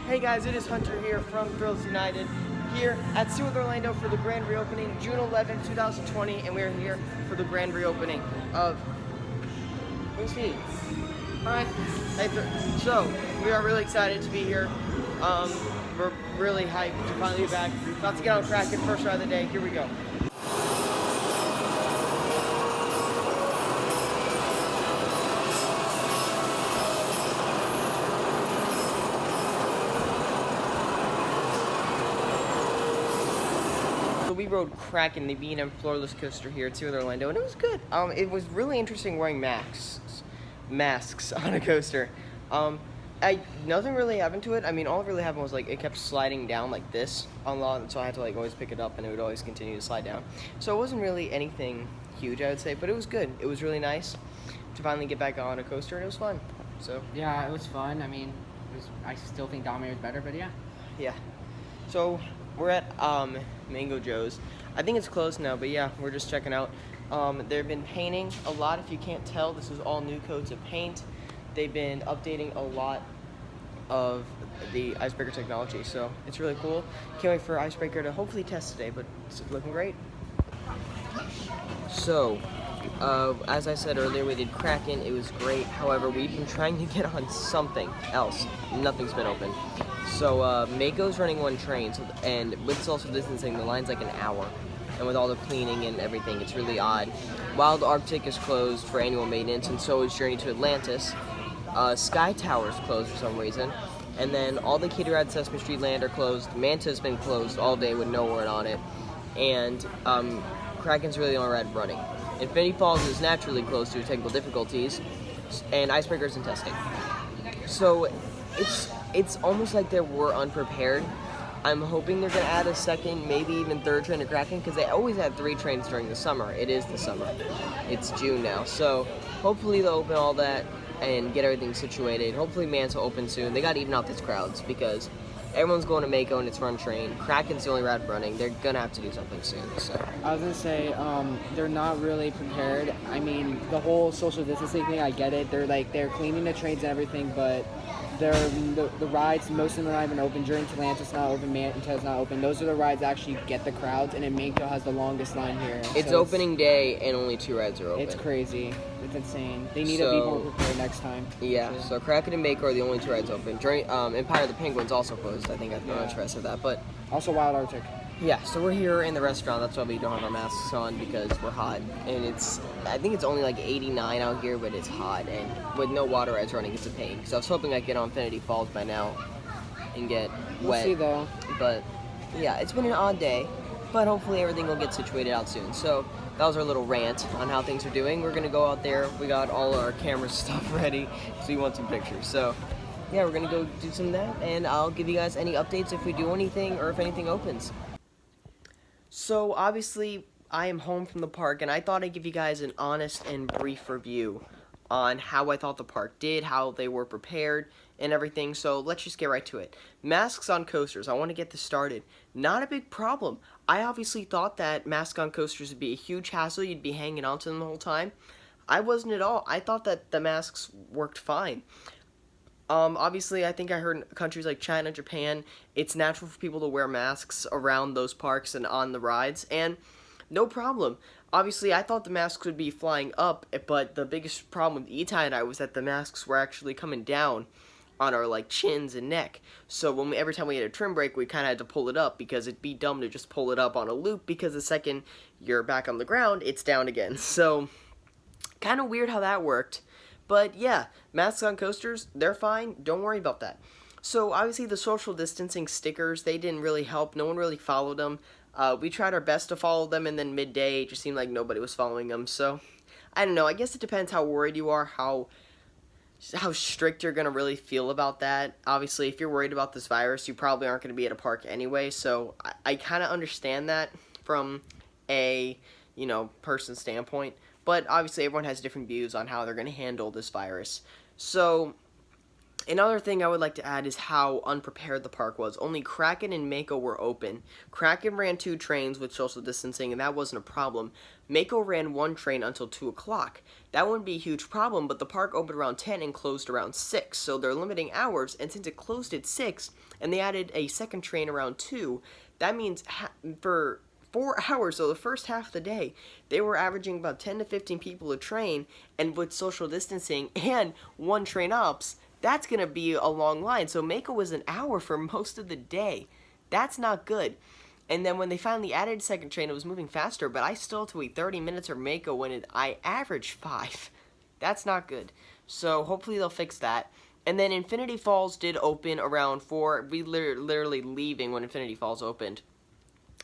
Hey guys, it is Hunter here from Thrills United, here at SeaWorld Orlando for the grand reopening, June 11, 2020, and we're here for the grand reopening of, who's he? Hi. Hey, so, we are really excited to be here. We're really hyped to finally be back. About to get on Kraken, first ride of the day, here we go. We rode Kraken, the B&M floorless coaster here at SeaWorld Orlando, and it was good. It was really interesting wearing masks on a coaster. Nothing really happened to it. I mean, all that really happened was like it kept sliding down like this on lot, so I had to like always pick it up, and it would always continue to slide down. So it wasn't really anything huge, I would say, but it was good. It was really nice to finally get back on a coaster, and it was fun. So yeah, it was fun. I mean, I still think Dominator's better, but yeah. Yeah. So we're at Mango Joe's. I think it's closed now, but yeah, we're just checking out. They've been painting a lot. If you can't tell, this is all new coats of paint. They've been updating a lot of the Icebreaker technology, so it's really cool. Can't wait for Icebreaker to hopefully test today, but it's looking great. So, as I said earlier, we did Kraken. It was great. However, we've been trying to get on something else. Nothing's been open. So, Mako's running one train, and with social distancing, the line's like an hour. And with all the cleaning and everything, it's really odd. Wild Arctic is closed for annual maintenance, and so is Journey to Atlantis. Sky Tower's closed for some reason. And then all the Kiddie Rides Sesame Street Land are closed. Manta's been closed all day with no word on it. And Kraken's really the only ride running. Infinity Falls is naturally closed due to technical difficulties, and Icebreaker's in testing. So it's almost like they were unprepared. I'm hoping they're going to add a second, maybe even third train to Kraken, because they always had 3 trains during the summer. It is the summer. It's June now. So hopefully they'll open all that and get everything situated. Hopefully Manta will open soon. They got to even out these crowds because everyone's going to Mako and it's run train. Kraken's the only ride running. They're going to have to do something soon. So I was going to say, they're not really prepared. I mean, the whole social distancing thing, I get it. They're cleaning the trains and everything, but the rides, most of them are not even open. Journey to Atlantis not open, Manta's not open. Those are the rides that actually get the crowds, and then Mako has the longest line here. It's so opening day, and only 2 rides are open. It's crazy. It's insane. They need to be more prepared next time. Yeah, so Kraken and Mako are the only 2 rides open. Empire of the Penguins also closed. I think I'm not interested in that, but also Wild Arctic. Yeah, so we're here in the restaurant. That's why we don't have our masks on, because we're hot. And I think it's only like 89 out here, but it's hot. And with no water rides running, it's a pain. So I was hoping I'd get on Infinity Falls by now and get wet. We'll see, though. But yeah, it's been an odd day, but hopefully everything will get situated out soon. So that was our little rant on how things are doing. We're gonna go out there. We got all our camera stuff ready, so you want some pictures. So yeah, we're gonna go do some of that, and I'll give you guys any updates if we do anything or if anything opens. So obviously I am home from the park, and I thought I'd give you guys an honest and brief review on how I thought the park did, how they were prepared, and everything. So let's just get right to it. Masks on coasters. I want to get this started. Not a big problem. I obviously thought that masks on coasters would be a huge hassle. You'd be hanging onto them the whole time. I wasn't at all. I thought that the masks worked fine. Obviously, I think I heard in countries like China, Japan, it's natural for people to wear masks around those parks and on the rides, and no problem. Obviously, I thought the masks would be flying up, but the biggest problem with Itai and I was that the masks were actually coming down on our like chins and neck. So every time we had a trim break, we kind of had to pull it up, because it'd be dumb to just pull it up on a loop, because the second you're back on the ground, it's down again. So kind of weird how that worked. But yeah, masks on coasters, they're fine. Don't worry about that. So obviously the social distancing stickers, they didn't really help. No one really followed them. We tried our best to follow them, and then midday, it just seemed like nobody was following them. So I don't know. I guess it depends how worried you are, how strict you're going to really feel about that. Obviously, if you're worried about this virus, you probably aren't going to be at a park anyway. So I kind of understand that from a, person's standpoint. But obviously everyone has different views on how they're going to handle this virus. So Another thing I would like to add is how unprepared the park was. Only Kraken and Mako were open. Kraken ran 2 trains with social distancing, and that wasn't a problem. Mako ran 1 train until 2 o'clock. That wouldn't be a huge problem, but the park opened around 10 and closed around 6, so they're limiting hours, and since it closed at 6, and they added a second train around 2, that means for 4 hours, so the first half of the day, they were averaging about 10 to 15 people a train, and with social distancing and 1 train ups, that's going to be a long line. So Mako was an hour for most of the day. That's not good. And then when they finally added a second train, it was moving faster, but I still had to wait 30 minutes for Mako when I averaged 5. That's not good. So hopefully they'll fix that. And then Infinity Falls did open around 4. We literally leaving when Infinity Falls opened.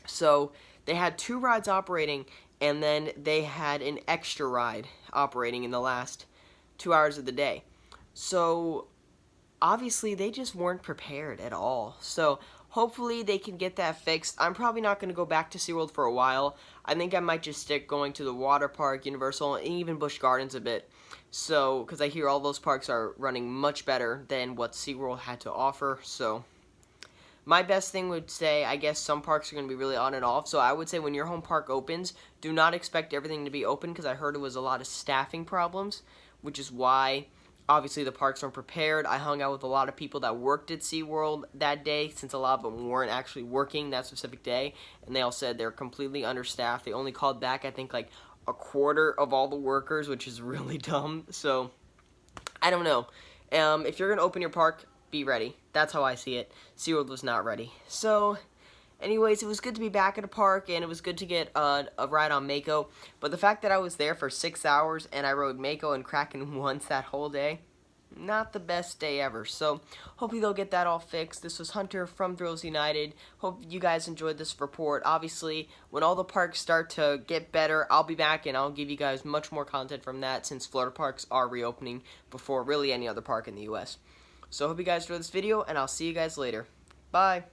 So they had 2 rides operating, and then they had an extra ride operating in the last 2 hours of the day. So obviously they just weren't prepared at all. So hopefully they can get that fixed. I'm probably not going to go back to SeaWorld for a while. I think I might just stick going to the water park, Universal, and even Busch Gardens a bit. So, because I hear all those parks are running much better than what SeaWorld had to offer. So my best thing would say, I guess some parks are going to be really on and off. So I would say when your home park opens, do not expect everything to be open, because I heard it was a lot of staffing problems, which is why obviously the parks weren't prepared. I hung out with a lot of people that worked at SeaWorld that day, since a lot of them weren't actually working that specific day, and they all said they're completely understaffed. They only called back, I think, like a quarter of all the workers, which is really dumb. So I don't know. If you're going to open your park, be ready. That's how I see it. SeaWorld was not ready. So anyways, it was good to be back at a park, and it was good to get a ride on Mako. But the fact that I was there for 6 hours and I rode Mako and Kraken once that whole day, not the best day ever. So hopefully they'll get that all fixed. This was Hunter from Thrills United. Hope you guys enjoyed this report. Obviously, when all the parks start to get better, I'll be back and I'll give you guys much more content from that, since Florida parks are reopening before really any other park in the U.S. So I hope you guys enjoyed this video, and I'll see you guys later. Bye.